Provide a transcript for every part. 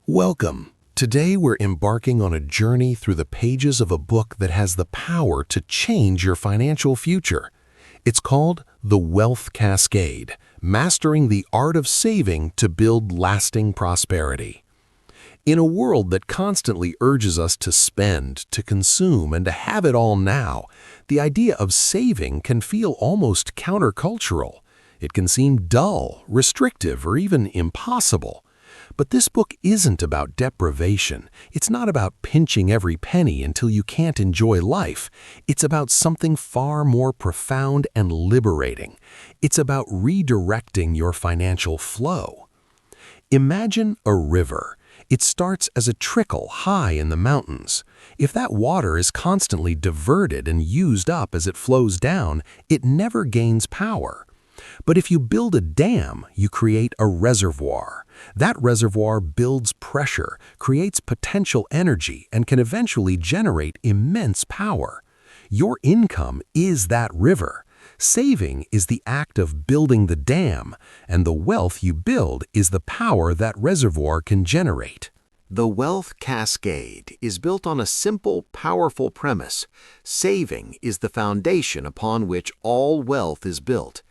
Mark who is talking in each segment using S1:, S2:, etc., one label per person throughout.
S1: Welcome. Today we're embarking on a journey through the pages of a book that has the power to change your financial future. It's called The Wealth Cascade, Mastering the Art of Saving to Build Lasting Prosperity. In a world that constantly urges us to spend, to consume, and to have it all now, the idea of saving can feel almost countercultural. It can seem dull, restrictive, or even impossible. But this book isn't about deprivation. It's not about pinching every penny until you can't enjoy life. It's about something far more profound and liberating. It's about redirecting your financial flow. Imagine a river. It starts as a trickle high in the mountains. If that water is constantly diverted and used up as it flows down, it never gains power. But if you build a dam, you create a reservoir. That reservoir builds pressure, creates potential energy, and can eventually generate immense power. Your income is that river. Saving is the act of building the dam, and the wealth you build is the power that reservoir can generate.
S2: The Wealth Cascade is built on a simple, powerful premise. Saving is the foundation upon which all wealth is built.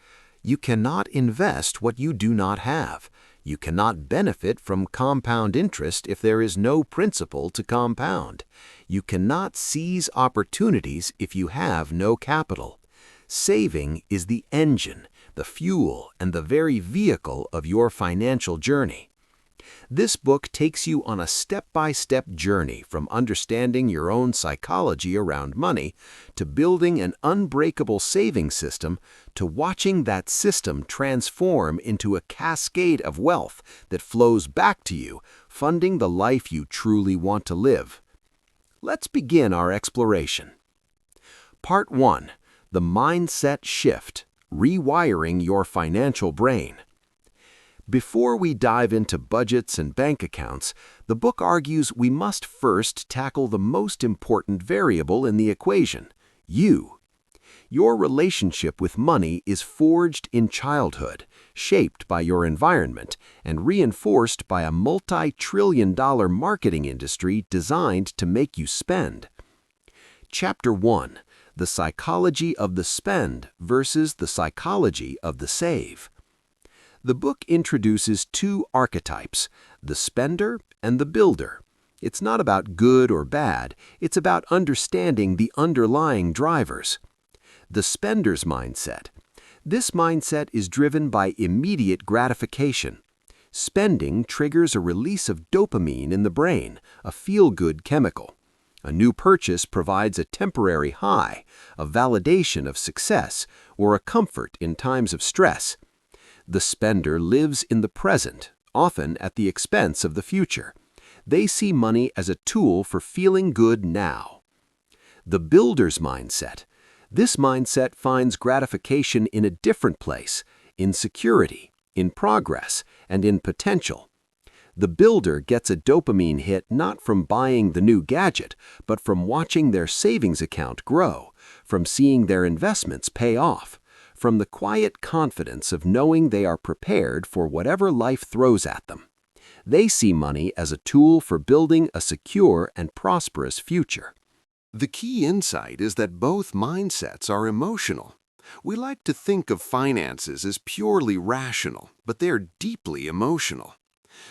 S2: You cannot invest what you do not have. You cannot benefit from compound interest if there is no principal to compound. You cannot seize opportunities if you have no capital. Saving is the engine, the fuel, and the very vehicle of your financial journey. This book takes you on a step-by-step journey from understanding your own psychology around money to building an unbreakable saving system to watching that system transform into a cascade of wealth that flows back to you, funding the life you truly want to live. Let's begin our exploration. Part 1. The Mindset Shift, Rewiring Your Financial Brain. Before we dive into budgets and bank accounts, the book argues we must first tackle the most important variable in the equation, you. Your relationship with money is forged in childhood, shaped by your environment, and reinforced by a multi-trillion-dollar marketing industry designed to make you spend. Chapter 1. The Psychology of the Spend versus the Psychology of the Save. The book introduces two archetypes, the spender and the builder. It's not about good or bad, it's about understanding the underlying drivers. The spender's mindset. This mindset is driven by immediate gratification. Spending triggers a release of dopamine in the brain, a feel-good chemical. A new purchase provides a temporary high, a validation of success, or a comfort in times of stress. The spender lives in the present, often at the expense of the future. They see money as a tool for feeling good now. The builder's mindset. This mindset finds gratification in a different place, in security, in progress, and in potential. The builder gets a dopamine hit not from buying the new gadget, but from watching their savings account grow, from seeing their investments pay off, from the quiet confidence of knowing they are prepared for whatever life throws at them. They see money as a tool for building a secure and prosperous future.
S3: The key insight is that both mindsets are emotional. We like to think of finances as purely rational, but they're deeply emotional.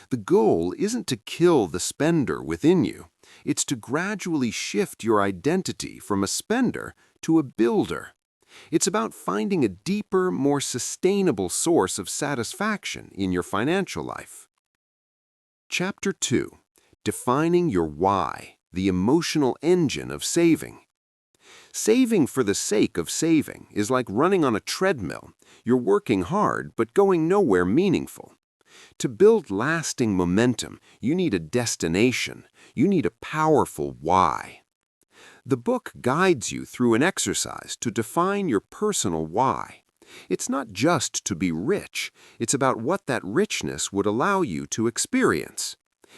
S3: The goal isn't to kill the spender within you. It's to gradually shift your identity from a spender to a builder. It's about finding a deeper, more sustainable source of satisfaction in your financial life. Chapter 2. Defining your why, the emotional engine of saving. Saving for the sake of saving is like running on a treadmill. You're working hard, but going nowhere meaningful. To build lasting momentum, you need a destination. You need a powerful why. The book guides you through an exercise to define your personal why. It's not just to be rich, it's about what that richness would allow you to experience.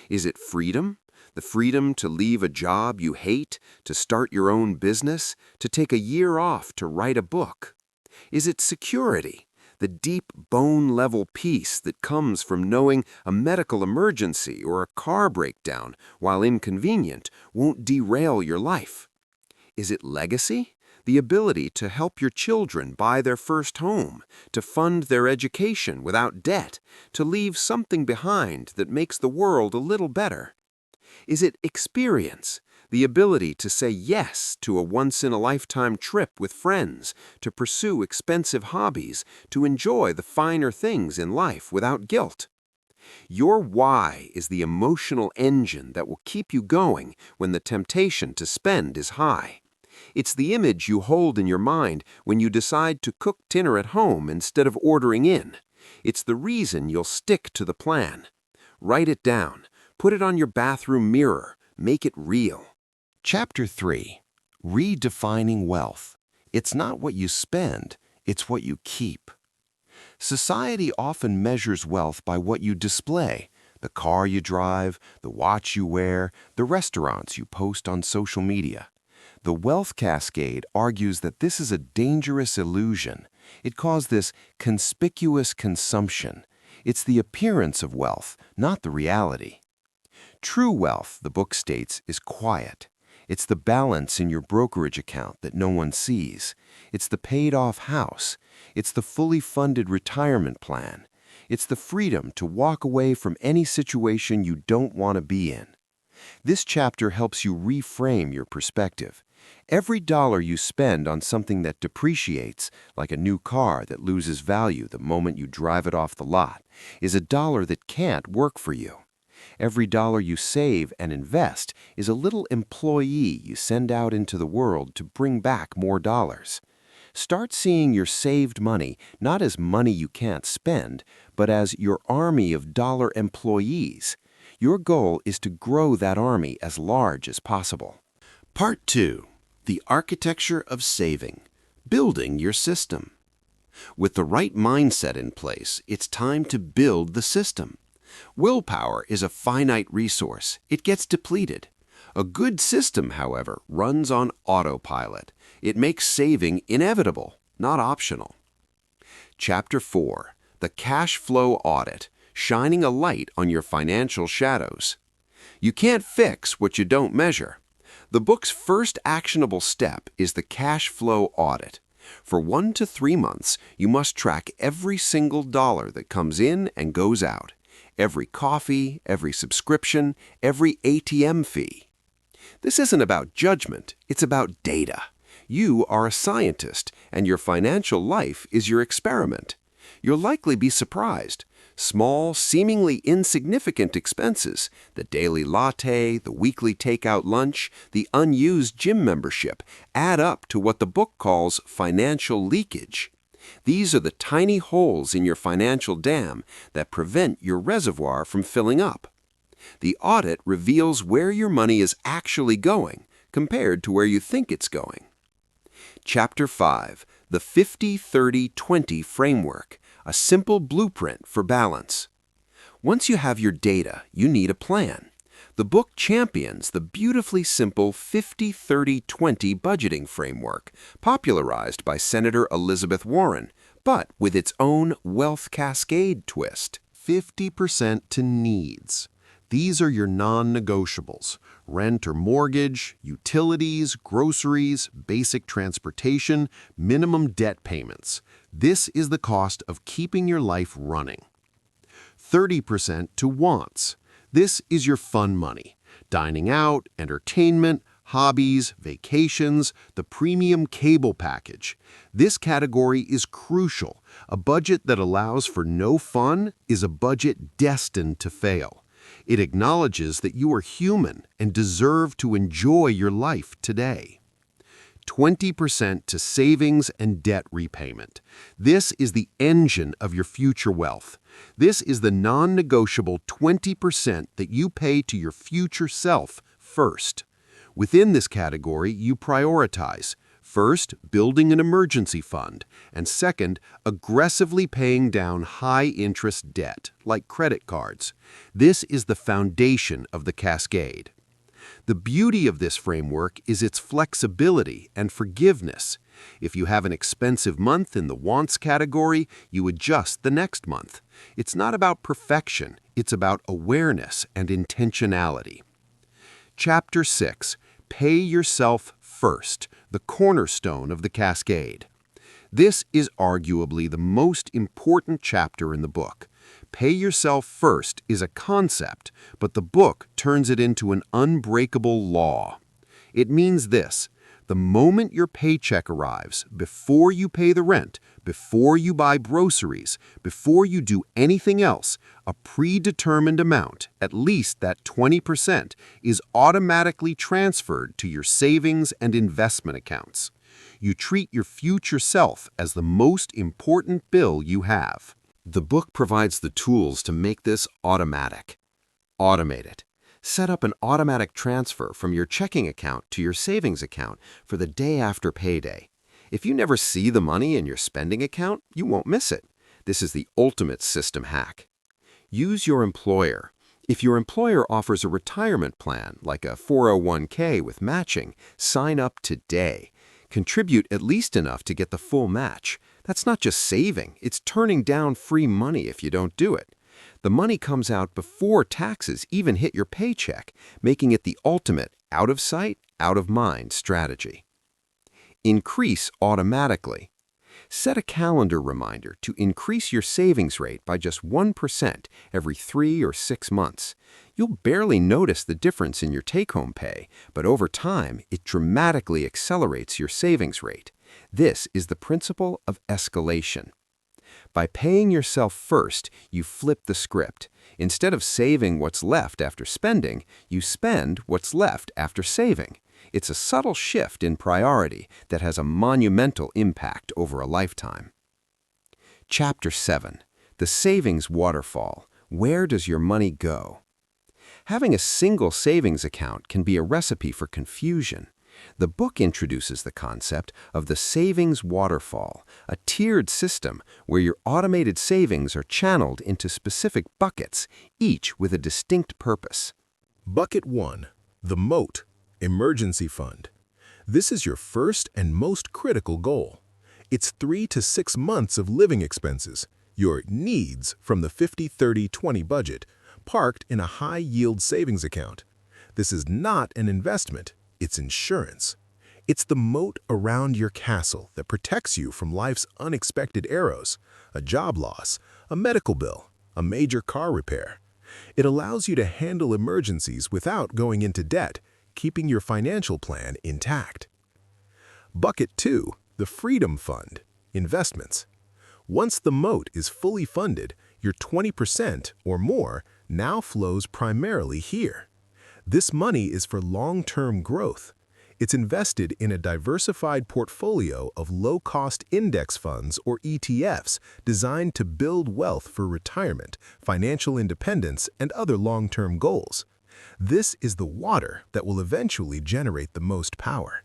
S3: Is it freedom? The freedom to leave a job you hate, to start your own business, to take a year off to write a book? Is it security? The deep bone-level peace that comes from knowing a medical emergency or a car breakdown, while inconvenient, won't derail your life. Is it legacy? The ability to help your children buy their first home, to fund their education without debt, to leave something behind that makes the world a little better? Is it experience? The ability to say yes to a once-in-a-lifetime trip with friends, to pursue expensive hobbies, to enjoy the finer things in life without guilt? Your why is the emotional engine that will keep you going when the temptation to spend is high. It's the image you hold in your mind when you decide to cook dinner at home instead of ordering in. It's the reason you'll stick to the plan. Write it down. Put it on your bathroom mirror. Make it real.
S1: Chapter 3. Redefining Wealth. It's not what you spend, it's what you keep. Society often measures wealth by what you display: the car you drive, the watch you wear, the restaurants you post on social media. The Wealth Cascade argues that this is a dangerous illusion. It calls this conspicuous consumption. It's the appearance of wealth, not the reality. True wealth, the book states, is quiet. It's the balance in your brokerage account that no one sees. It's the paid-off house. It's the fully funded retirement plan. It's the freedom to walk away from any situation you don't want to be in. This chapter helps you reframe your perspective. Every dollar you spend on something that depreciates, like a new car that loses value the moment you drive it off the lot, is a dollar that can't work for you. Every dollar you save and invest is a little employee you send out into the world to bring back more dollars. Start seeing your saved money not as money you can't spend, but as your army of dollar employees. Your goal is to grow that army as large as possible. Part 2. The Architecture of Saving. Building your system. With the right mindset in place, it's time to build the system. Willpower is a finite resource. It gets depleted. A good system, however, runs on autopilot. It makes saving inevitable, not optional. Chapter 4. The Cash Flow Audit. Shining a light on your financial shadows. You can't fix what you don't measure. The book's first actionable step is the cash flow audit. For 1 to 3 months, you must track every single dollar that comes in and goes out, every coffee, every subscription, every ATM fee. This isn't about judgment, it's about data. You are a scientist, and your financial life is your experiment. You'll likely be surprised. Small, seemingly insignificant expenses, the daily latte, the weekly takeout lunch, the unused gym membership, add up to what the book calls financial leakage. These are the tiny holes in your financial dam that prevent your reservoir from filling up. The audit reveals where your money is actually going compared to where you think it's going. Chapter 5. The 50-30-20 Framework. A simple blueprint for balance. Once you have your data, you need a plan. The book champions the beautifully simple 50-30-20 budgeting framework, popularized by Senator Elizabeth Warren, but with its own Wealth Cascade twist.
S2: 50% to needs. These are your non-negotiables: rent or mortgage, utilities, groceries, basic transportation, minimum debt payments. This is the cost of keeping your life running. 30% to wants. This is your fun money: dining out, entertainment, hobbies, vacations, the premium cable package. This category is crucial. A budget that allows for no fun is a budget destined to fail. It acknowledges that you are human and deserve to enjoy your life today. 20% to savings and debt repayment. This is the engine of your future wealth. This is the non-negotiable 20% that you pay to your future self first. Within this category, you prioritize: first, building an emergency fund, and second, aggressively paying down high-interest debt, like credit cards. This is the foundation of the cascade.
S3: The beauty of this framework is its flexibility and forgiveness. If you have an expensive month in the wants category, you adjust the next month. It's not about perfection, it's about awareness and intentionality. Chapter 6. Pay Yourself First, the cornerstone of the Cascade. This is arguably the most important chapter in the book. Pay yourself first is a concept, but the book turns it into an unbreakable law. It means this: the moment your paycheck arrives, before you pay the rent, before you buy groceries, before you do anything else, a predetermined amount, at least that 20%, is automatically transferred to your savings and investment accounts. You treat your future self as the most important bill you have. The book provides the tools to make this automatic. Automate it. Set up an automatic transfer from your checking account to your savings account for the day after payday. If you never see the money in your spending account, you won't miss it. This is the ultimate system hack. Use your employer. If your employer offers a retirement plan, like a 401k with matching, sign up today. Contribute at least enough to get the full match. That's not just saving, it's turning down free money if you don't do it. The money comes out before taxes even hit your paycheck, making it the ultimate out of sight, out of mind strategy. Increase automatically. Set a calendar reminder to increase your savings rate by just 1% every 3 or 6 months. You'll barely notice the difference in your take-home pay, but over time, it dramatically accelerates your savings rate. This is the principle of escalation. By paying yourself first, you flip the script. Instead of saving what's left after spending, you spend what's left after saving. It's a subtle shift in priority that has a monumental impact over a lifetime. Chapter 7. The Savings Waterfall. Where does your money go? Having a single savings account can be a recipe for confusion. The book introduces the concept of the Savings Waterfall, a tiered system where your automated savings are channeled into specific buckets, each with a distinct purpose.
S1: Bucket 1. The Moat, Emergency Fund. This is your first and most critical goal. It's 3 to 6 months of living expenses, your needs from the 50-30-20 budget, parked in a high-yield savings account. This is not an investment. It's insurance. It's the moat around your castle that protects you from life's unexpected arrows, a job loss, a medical bill, a major car repair. It allows you to handle emergencies without going into debt, keeping your financial plan intact. Bucket 2, the Freedom Fund, Investments. Once the moat is fully funded, your 20% or more now flows primarily here. This money is for long-term growth. It's invested in a diversified portfolio of low-cost index funds or ETFs designed to build wealth for retirement, financial independence, and other long-term goals. This is the water that will eventually generate the most power.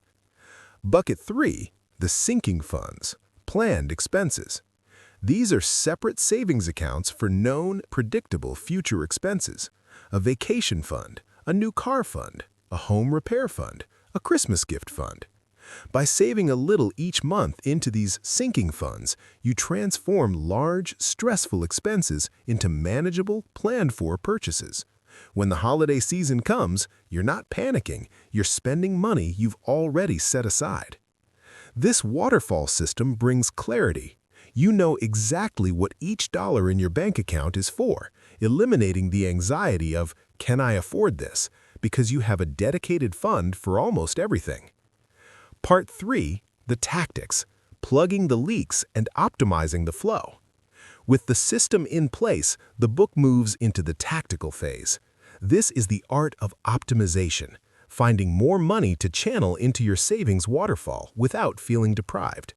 S1: Bucket 3, the Sinking Funds, Planned Expenses. These are separate savings accounts for known, predictable future expenses. A vacation fund, a new car fund, a home repair fund, a Christmas gift fund. By saving a little each month into these sinking funds, you transform large, stressful expenses into manageable, planned-for purchases. When the holiday season comes, you're not panicking, you're spending money you've already set aside. This waterfall system brings clarity. You know exactly what each dollar in your bank account is for, eliminating the anxiety of, "Can I afford this?" because you have a dedicated fund for almost everything. Part 3, the Tactics, Plugging the Leaks and Optimizing the Flow. With the system in place, the book moves into the tactical phase. This is the art of optimization, finding more money to channel into your savings waterfall without feeling deprived.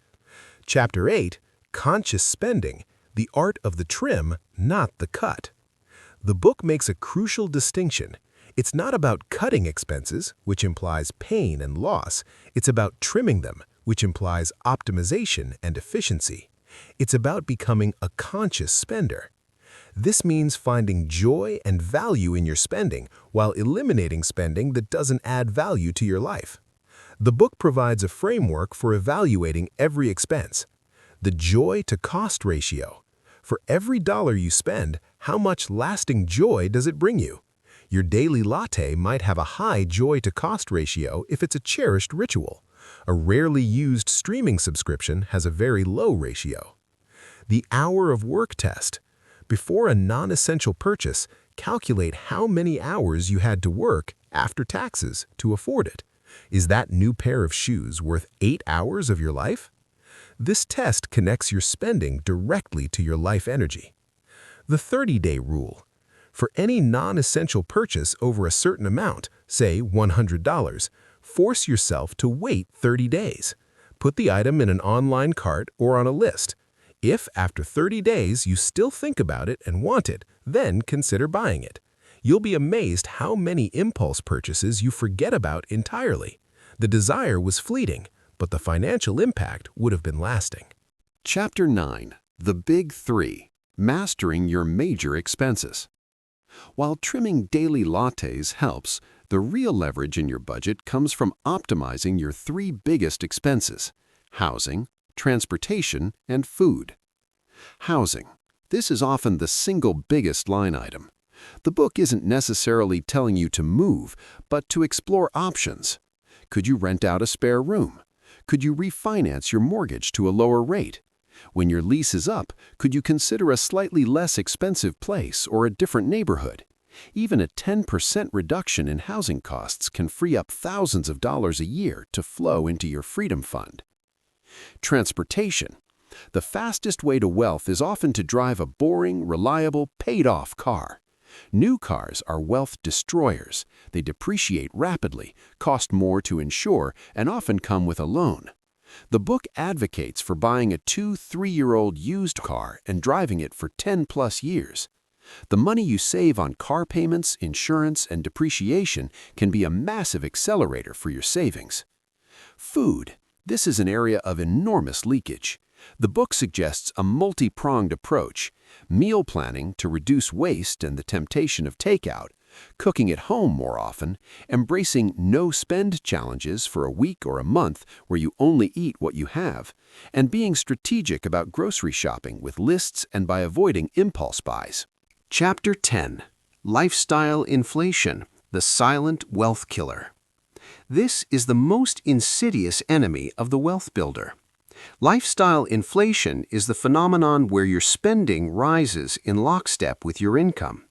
S1: Chapter 8, Conscious Spending, the art of the trim, not the cut. The book makes a crucial distinction. It's not about cutting expenses, which implies pain and loss. It's about trimming them, which implies optimization and efficiency. It's about becoming a conscious spender. This means finding joy and value in your spending while eliminating spending that doesn't add value to your life. The book provides a framework for evaluating every expense. The joy-to-cost ratio. For every dollar you spend, how much lasting joy does it bring you? Your daily latte might have a high joy-to-cost ratio if it's a cherished ritual. A rarely used streaming subscription has a very low ratio. The hour of work test. Before a non-essential purchase, calculate how many hours you had to work after taxes to afford it. Is that new pair of shoes worth 8 hours of your life? This test connects your spending directly to your life energy. The 30-day rule. For any non-essential purchase over a certain amount, say $100, force yourself to wait 30 days. Put the item in an online cart or on a list. If after 30 days you still think about it and want it, then consider buying it. You'll be amazed how many impulse purchases you forget about entirely. The desire was fleeting, but the financial impact would have been lasting.
S3: Chapter 9. The Big Three. Mastering Your Major Expenses. While trimming daily lattes helps, the real leverage in your budget comes from optimizing your three biggest expenses: housing, transportation, and food. Housing. This is often the single biggest line item. The book isn't necessarily telling you to move, but to explore options. Could you rent out a spare room? Could you refinance your mortgage to a lower rate? When your lease is up, could you consider a slightly less expensive place or a different neighborhood? Even a 10% reduction in housing costs can free up thousands of dollars a year to flow into your Freedom Fund. Transportation. The fastest way to wealth is often to drive a boring, reliable, paid-off car. New cars are wealth destroyers. They depreciate rapidly, cost more to insure, and often come with a loan. The book advocates for buying a 2-3-year-old used car and driving it for 10+ years. The money you save on car payments, insurance, and depreciation can be a massive accelerator for your savings. Food. This is an area of enormous leakage. The book suggests a multi-pronged approach: meal planning to reduce waste and the temptation of takeout, cooking at home more often, embracing no-spend challenges for a week or a month where you only eat what you have, and being strategic about grocery shopping with lists and by avoiding impulse buys. Chapter 10. Lifestyle Inflation, the Silent Wealth Killer. This is the most insidious enemy of the wealth builder. Lifestyle inflation is the phenomenon where your spending rises in lockstep with your income.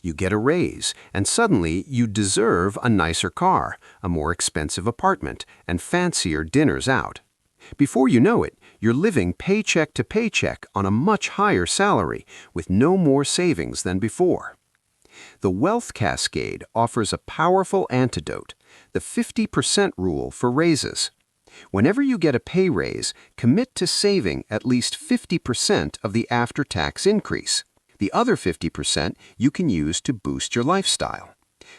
S3: You get a raise, and suddenly you deserve a nicer car, a more expensive apartment, and fancier dinners out. Before you know it, you're living paycheck to paycheck on a much higher salary with no more savings than before. The Wealth Cascade offers a powerful antidote, the 50% rule for raises. Whenever you get a pay raise, commit to saving at least 50% of the after-tax increase. The other 50% you can use to boost your lifestyle.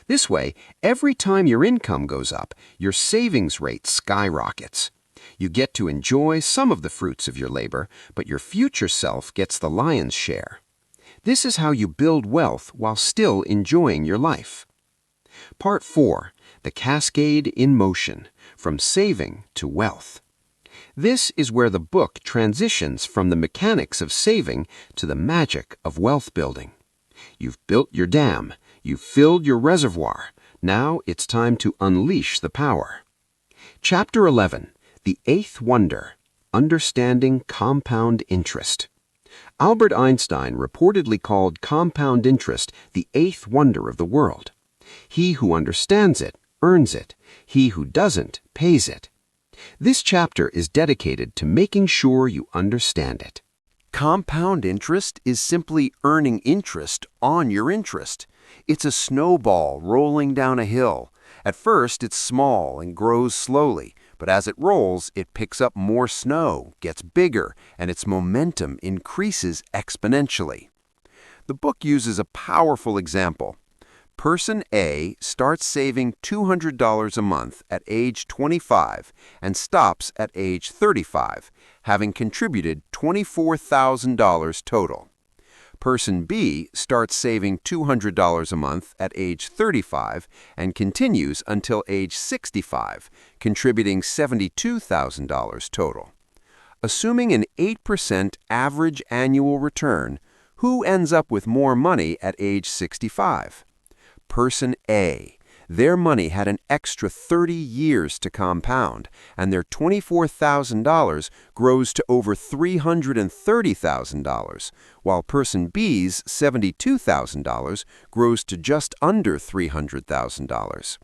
S3: This way, every time your income goes up, your savings rate skyrockets. You get to enjoy some of the fruits of your labor, but your future self gets the lion's share. This is how you build wealth while still enjoying your life. Part 4. The Cascade in Motion, from saving to wealth. This is where the book transitions from the mechanics of saving to the magic of wealth building. You've built your dam, you've filled your reservoir. Now it's time to unleash the power. Chapter 11. The Eighth Wonder, Understanding Compound Interest. Albert Einstein reportedly called compound interest the eighth wonder of the world. He who understands it earns it. He who doesn't pays it. This chapter is dedicated to making sure you understand it. Compound interest is simply earning interest on your interest. It's a snowball rolling down a hill. At first, it's small and grows slowly, but as it rolls, it picks up more snow, gets bigger, and its momentum increases exponentially. The book uses a powerful example. Person A starts saving $200 a month at age 25 and stops at age 35, having contributed $24,000 total. Person B starts saving $200 a month at age 35 and continues until age 65, contributing $72,000 total. Assuming an 8% average annual return, who ends up with more money at age 65? Person A. Their money had an extra 30 years to compound, and their $24,000 grows to over $330,000, while person B's $72,000 grows to just under $300,000.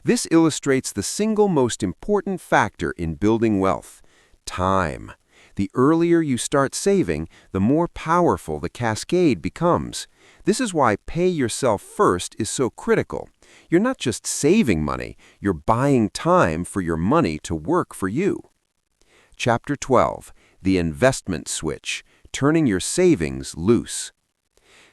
S3: This illustrates the single most important factor in building wealth: time. The earlier you start saving, the more powerful the cascade becomes. This is why pay yourself first is so critical. You're not just saving money, you're buying time for your money to work for you. Chapter 12. The Investment Switch, Turning Your Savings Loose.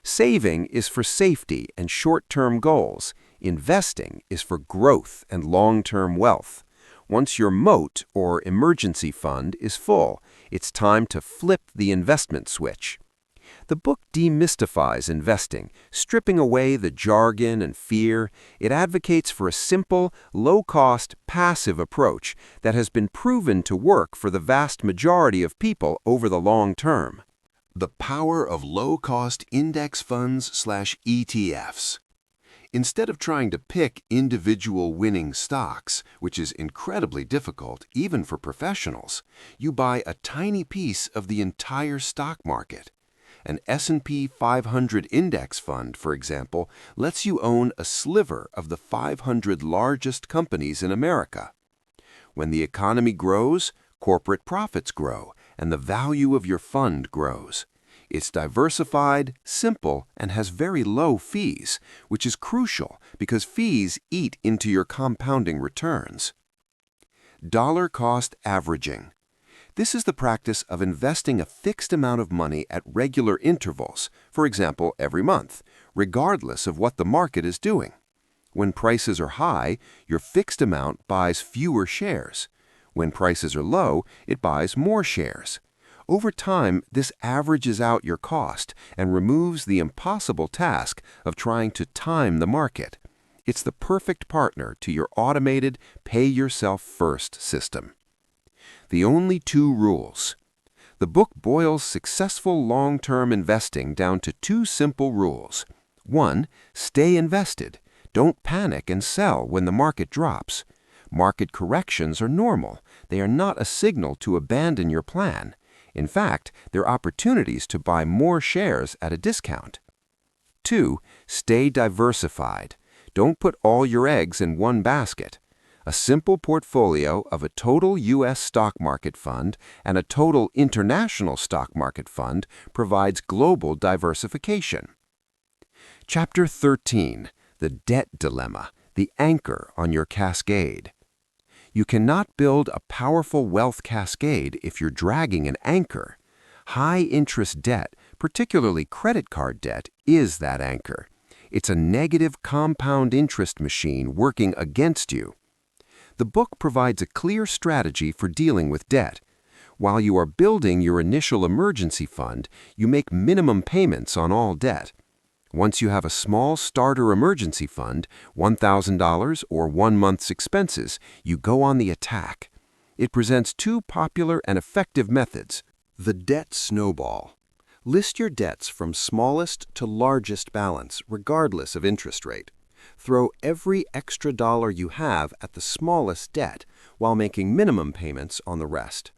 S3: Saving is for safety and short-term goals. Investing is for growth and long-term wealth. Once your Moat, or emergency fund, is full, it's time to flip the investment switch. The book demystifies investing, stripping away the jargon and fear. It advocates for a simple, low-cost, passive approach that has been proven to work for the vast majority of people over the long term.
S1: The power of low-cost index funds/ETFs. Instead of trying to pick individual winning stocks, which is incredibly difficult even for professionals, you buy a tiny piece of the entire stock market. An S&P 500 index fund, for example, lets you own a sliver of the 500 largest companies in America. When the economy grows, corporate profits grow, and the value of your fund grows. It's diversified, simple, and has very low fees, which is crucial because fees eat into your compounding returns. Dollar cost averaging. This is the practice of investing a fixed amount of money at regular intervals, for example, every month, regardless of what the market is doing. When prices are high, your fixed amount buys fewer shares. When prices are low, it buys more shares. Over time, this averages out your cost and removes the impossible task of trying to time the market. It's the perfect partner to your automated pay-yourself-first system. The only two rules. The book boils successful long-term investing down to two simple rules. 1. Stay invested. Don't panic and sell when the market drops. Market corrections are normal. They are not a signal to abandon your plan. In fact, they're opportunities to buy more shares at a discount. 2. Stay diversified. Don't put all your eggs in one basket. A simple portfolio of a total U.S. stock market fund and a total international stock market fund provides global diversification. Chapter 13. The Debt Dilemma, the Anchor on Your Cascade. You cannot build a powerful wealth cascade if you're dragging an anchor. High-interest debt, particularly credit card debt, is that anchor. It's a negative compound interest machine working against you. The book provides a clear strategy for dealing with debt. While you are building your initial emergency fund, you make minimum payments on all debt. Once you have a small starter emergency fund, $1,000 or 1 month's expenses, you go on the attack. It presents two popular and effective methods.
S2: The debt snowball. List your debts from smallest to largest balance, regardless of interest rate. Throw every extra dollar you have at the smallest debt while making minimum payments on the rest.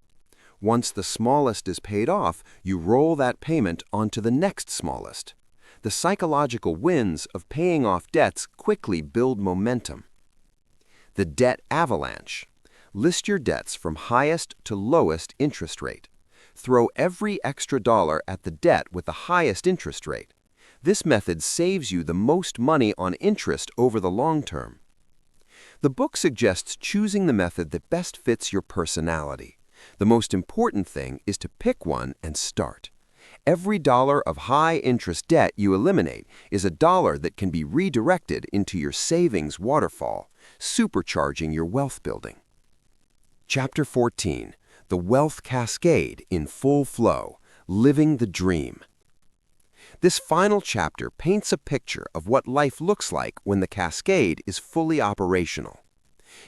S2: Once the smallest is paid off, you roll that payment onto the next smallest. The psychological wins of paying off debts quickly build momentum. The debt avalanche. List your debts from highest to lowest interest rate. Throw every extra dollar at the debt with the highest interest rate. This method saves you the most money on interest over the long term. The book suggests choosing the method that best fits your personality. The most important thing is to pick one and start. Every dollar of high-interest debt you eliminate is a dollar that can be redirected into your savings waterfall, supercharging your wealth building. Chapter 14. The Wealth Cascade in Full Flow, Living the Dream.
S4: This final chapter paints a picture of what life looks like when the cascade is fully operational.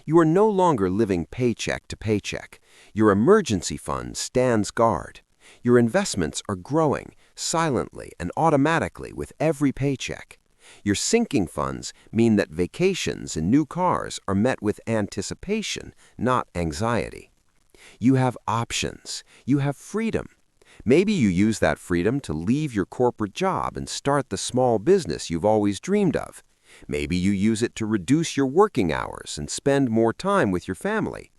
S4: You are no longer living paycheck to paycheck. Your emergency fund stands guard. Your investments are growing silently and automatically with every paycheck. Your sinking funds mean that vacations and new cars are met with anticipation, not anxiety. You have options. You have freedom. Maybe you use that freedom to leave your corporate job and start the small business you've always dreamed of. Maybe you use it to reduce your working hours and spend more time with your family.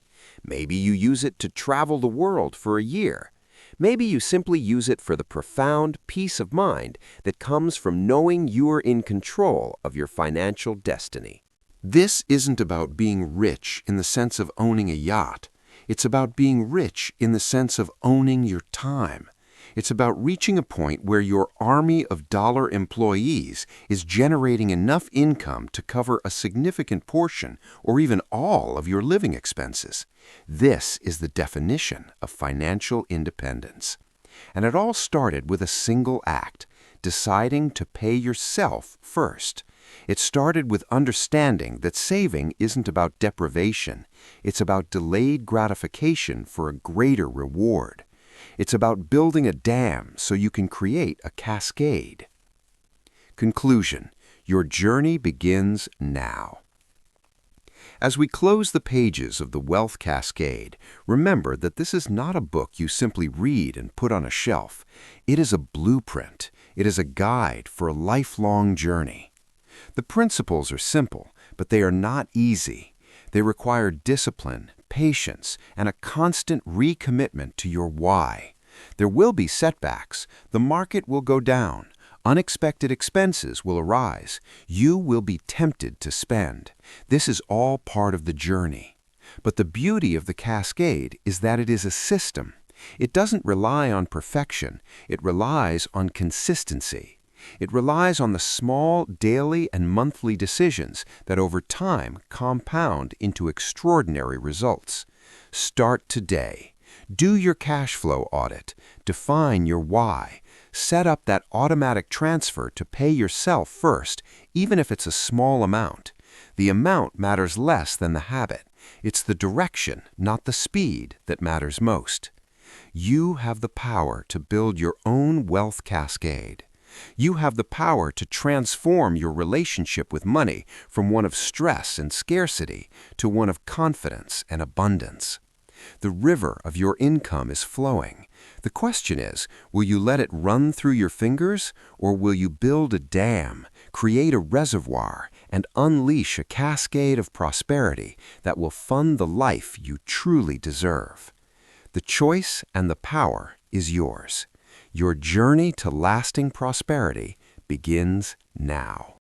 S4: Maybe you use it to travel the world for a year. Maybe you simply use it for the profound peace of mind that comes from knowing you're in control of your financial destiny.
S3: This isn't about being rich in the sense of owning a yacht. It's about being rich in the sense of owning your time. It's about reaching a point where your army of dollar employees is generating enough income to cover a significant portion or even all of your living expenses. This is the definition of financial independence. And it all started with a single act, deciding to pay yourself first. It started with understanding that saving isn't about deprivation. It's about delayed gratification for a greater reward. It's about building a dam so you can create a cascade. Conclusion: your journey begins now. As we close the pages of the Wealth Cascade, remember that this is not a book you simply read and put on a shelf. It is a blueprint. It is a guide for a lifelong journey. The principles are simple, but they are not easy. They require discipline, patience, and a constant recommitment to your why. There will be setbacks. The market will go down. Unexpected expenses will arise. You will be tempted to spend. This is all part of the journey. But the beauty of the cascade is that it is a system. It doesn't rely on perfection. It relies on consistency. It relies on the small daily and monthly decisions that over time compound into extraordinary results. Start today. Do your cash flow audit. Define your why. Set up that automatic transfer to pay yourself first, even if it's a small amount. The amount matters less than the habit. It's the direction, not the speed, that matters most. You have the power to build your own wealth cascade. You have the power to transform your relationship with money from one of stress and scarcity to one of confidence and abundance. The river of your income is flowing. The question is, will you let it run through your fingers, or will you build a dam, create a reservoir, and unleash a cascade of prosperity that will fund the life you truly deserve? The choice and the power is yours. Your journey to lasting prosperity begins now.